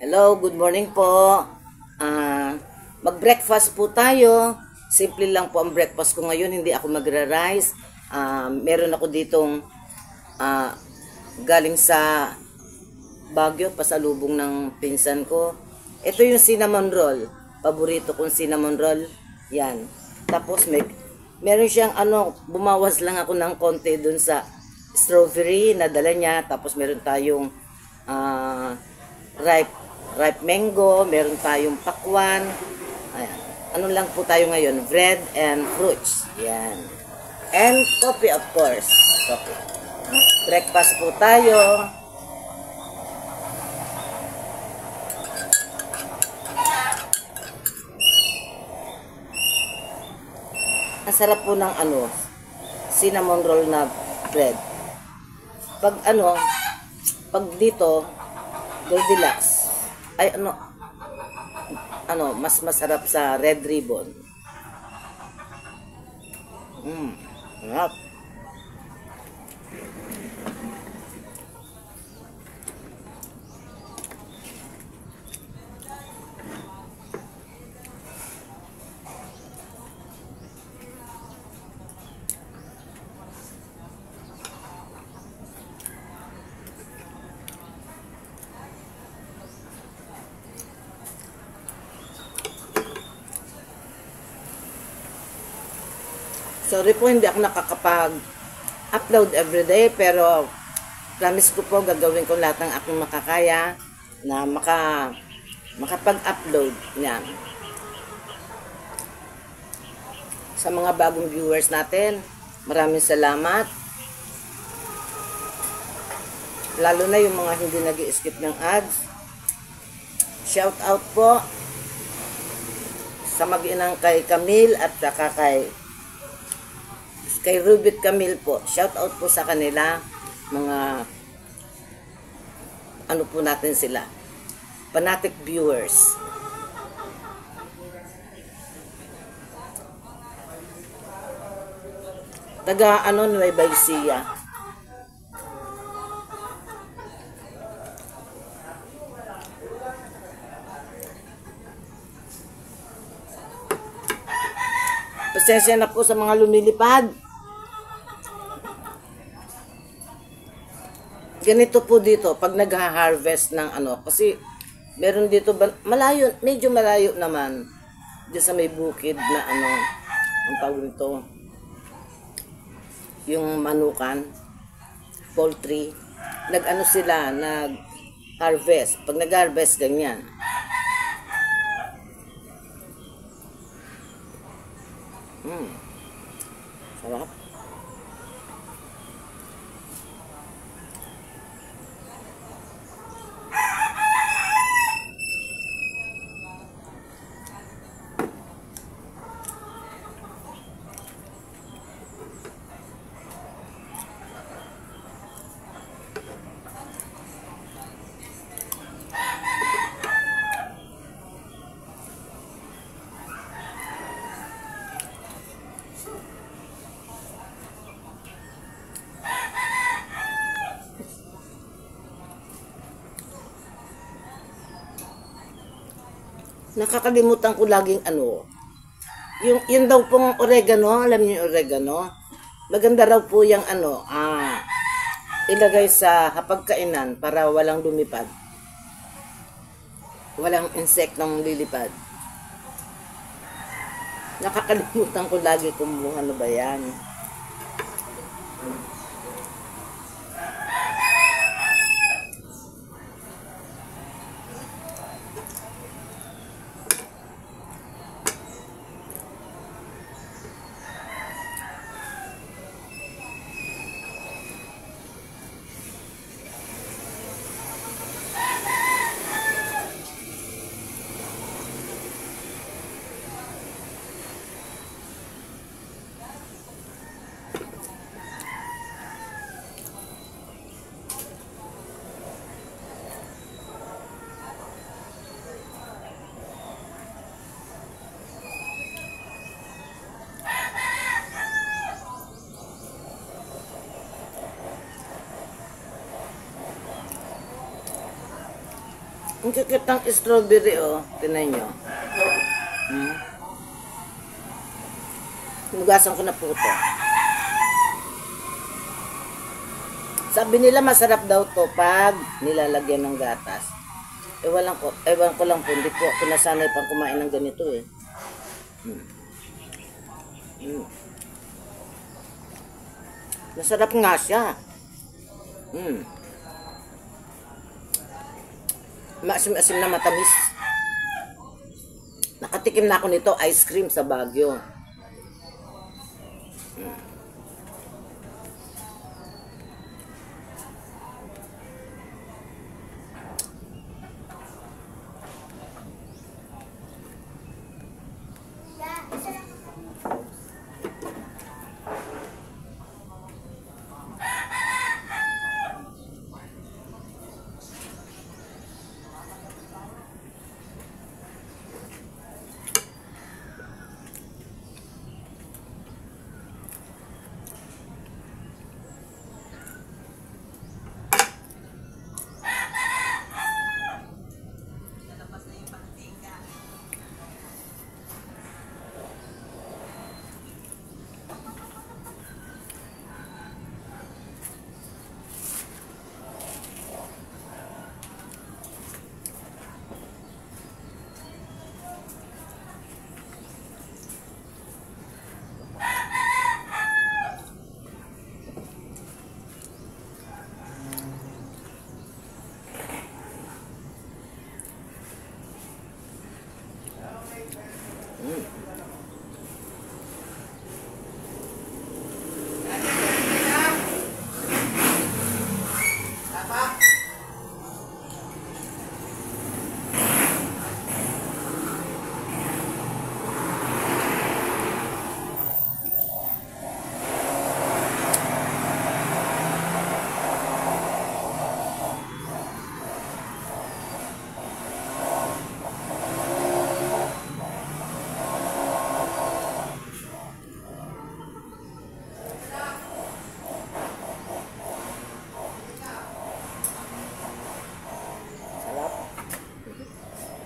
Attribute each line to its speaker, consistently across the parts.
Speaker 1: Hello, good morning po. Ah, mag-breakfast po tayo. Simple lang po ang breakfast ko ngayon, hindi ako magra-rice. Meron ako ditong ah, galing sa Baguio, pasalubong ng pinsan ko. Ito yung cinnamon roll. Paborito kong cinnamon roll. Yan. Tapos meron siyang bumawas lang ako ng konti dun sa strawberry na dala niya. Tapos meron tayong ripe mango, meron tayong pakwan. Ayan. Ano lang po tayo ngayon? Bread and fruits. Yan. And coffee, of course. Coffee. Breakfast po tayo. Ang sarap po ng cinnamon roll na bread. Pag dito, Goldilocks. Ay mas masarap sa Red Ribbon. Sarap. Sorry po, hindi ako nakakapag-upload everyday, pero promise ko po gagawin ko lahat ng aking makakaya na makapag-upload niyan. Sa mga bagong viewers natin, maraming salamat. Lalo na yung mga hindi nag-i-skip ng ads. Shout out po sa mag-inang kay Camille at saka kay Rubit Camille po. Shout out po sa kanila. Mga po natin sila. Fanatic viewers. Taga Nueva Ecija. Pasensya na po sa mga lumilipad. Ganito po dito pag nag-harvest ng kasi meron dito malayo, medyo malayo naman diyan sa may bukid na ang tawag nito, yung manukan, poultry, sila nag-harvest. Pag nag-harvest ganyan. Sarap. Nakakalimutan ko laging yung daw pong oregano, alam niyo yung oregano? Maganda raw po yung ilagay sa hapagkainan para walang lumipad. Walang insektong lilipad. Nakakalimutan ko lagi kung ano ba yan. Ang kikitang strawberry, oh. Tinan nyo. Hinugasan ko na po ito. Sabi nila masarap daw to pag nilalagyan ng gatas. Ewan ko lang po, hindi po ako nasanay pang kumain ng ganito eh. Masarap nga siya. Maasim-asim na matamis. Nakatikim na ako nito, ice cream sa Baguio.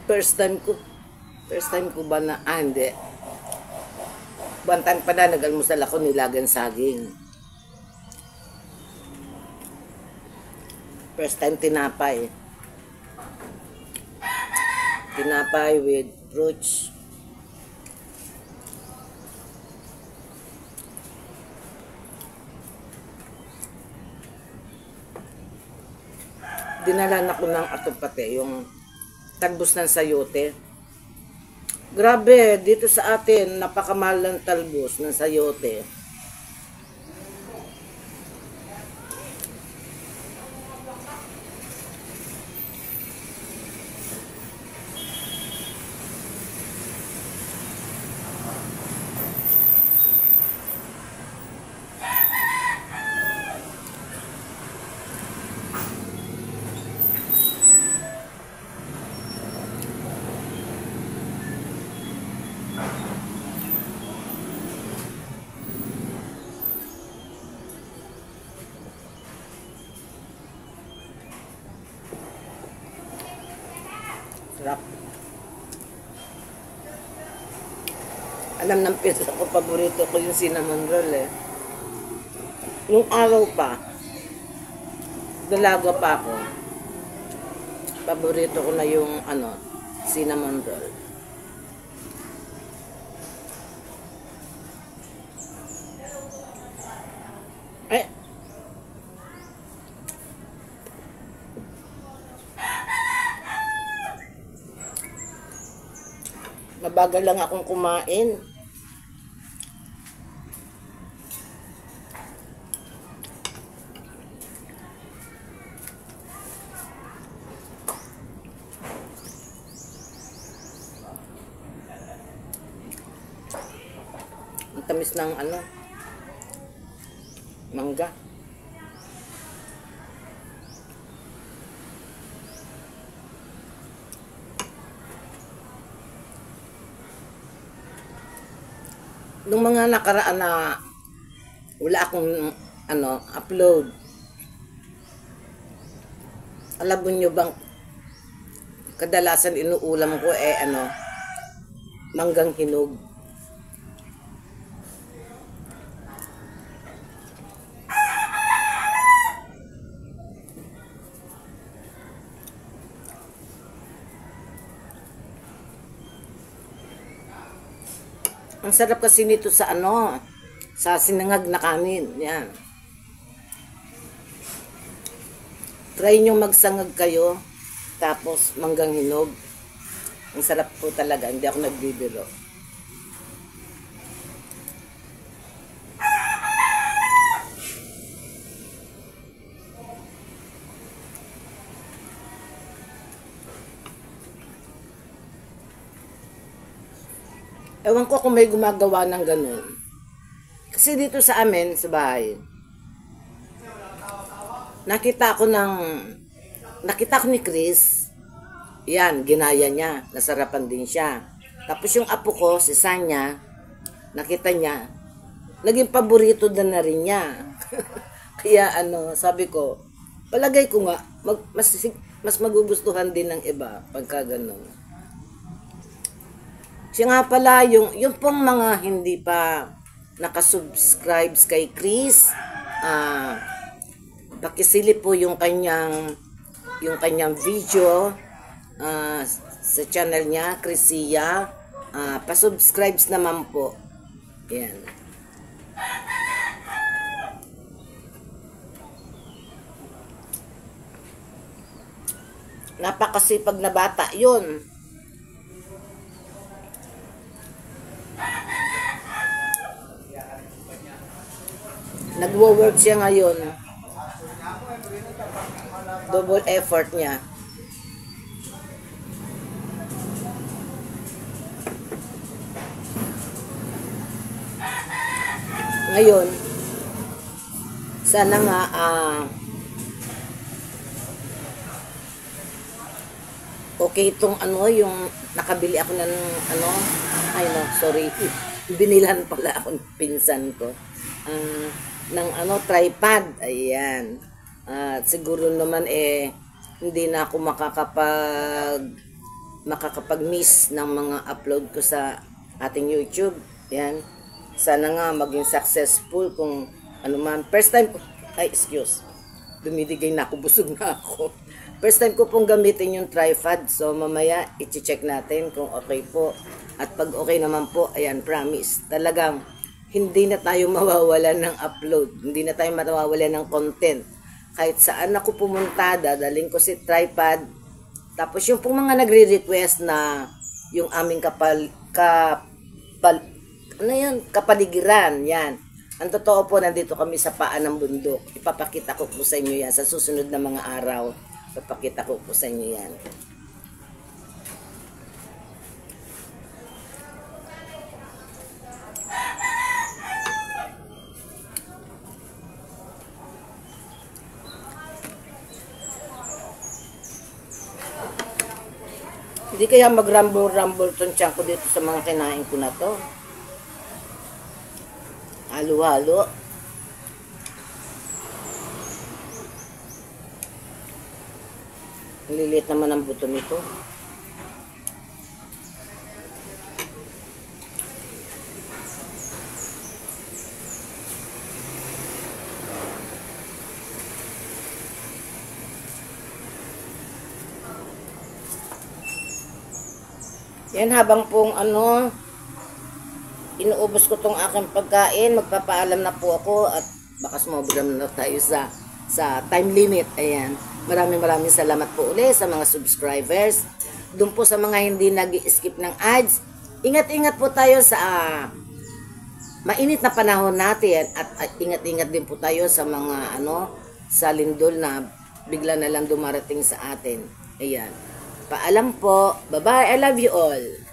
Speaker 1: First time ko ba na, hindi. Bantan pa na, nag-almusal ako, nilagang saging. First time tinapay. Tinapay with fruits. Dinalan ako ng atupate, yung talbos ng sayote. Grabe, dito sa atin, napakamahal ng talbos ng sayote. Sarap. Alam ng pizza ko, paborito ko yung cinnamon roll eh. Nung araw pa, dalaga pa ako, paborito ko na yung cinnamon roll. Eh, mabagal lang akong kumain. Ang tamis ng mangga. Nung mga nakaraan na wala akong upload, alam nyo bang kadalasan inuulam ko manggang hinog. Ang sarap kasi nito sa sa sinangag na kanin. Yan. Try nyo magsangag kayo, tapos manggang hinog. Ang sarap po talaga, hindi ako nagbibiro. Ewan ko kung may gumagawa ng ganun. Kasi dito sa amin, sa bahay, nakita ko ni Chris. Yan, ginaya niya. Nasarapan din siya. Tapos yung apo ko, si Sanya, nakita niya, naging paborito na rin niya. Kaya sabi ko, palagay ko nga, mas magugustuhan din ng iba pagka ganun. Siya nga pala, yung pong mga hindi pa nakasubscribe kay Chris, pakisilip po yung kanyang video sa channel niya, Chrisia. Pasubscribes naman po. Yan. Napakasipag na bata yun. Nagwo-work siya ngayon. Double effort niya. Ngayon, sana nga okay itong yung nakabili ako ng sorry. Binilhan pala ako ng pinsan ko. Ng tripod. Ayan. Siguro naman hindi na ako makakapag-miss ng mga upload ko sa ating YouTube. Yan. Sana nga maging successful kung man. First time ko, dumidigay na ako, busog na ako. First time ko pong gamitin yung tripod. So mamaya i-check natin kung okay po. At pag okay naman po, ayan, promise. Talagang hindi na tayo mawawalan ng upload. Hindi na tayo mawawalan ng content. Kahit saan ako pumunta, dadaling ko si tripod. Tapos yung pong mga nagre-request na yung aming kapaligiran, yan. Ang totoo po, nandito kami sa paan ng bundok. Ipapakita ko po sa inyo yan. Sa susunod na mga araw, ipapakita ko po sa inyo yan. Hindi kaya mag-rumble-rumble tong tiyan ko dito sa mga kinain ko na to. Halo-halo. Lilit naman ang buto nito. Yan, habang pong inuubos ko tong aking pagkain, magpapaalam na po ako at baka sumobram na tayo sa time limit. Ayan. Maraming salamat po ulit sa mga subscribers. Doon po sa mga hindi nag-skip ng ads, ingat-ingat po tayo sa mainit na panahon natin at ingat-ingat din po tayo sa mga sa lindol na bigla na lang dumarating sa atin. Ayan. Paalam po. Bye-bye. I love you all.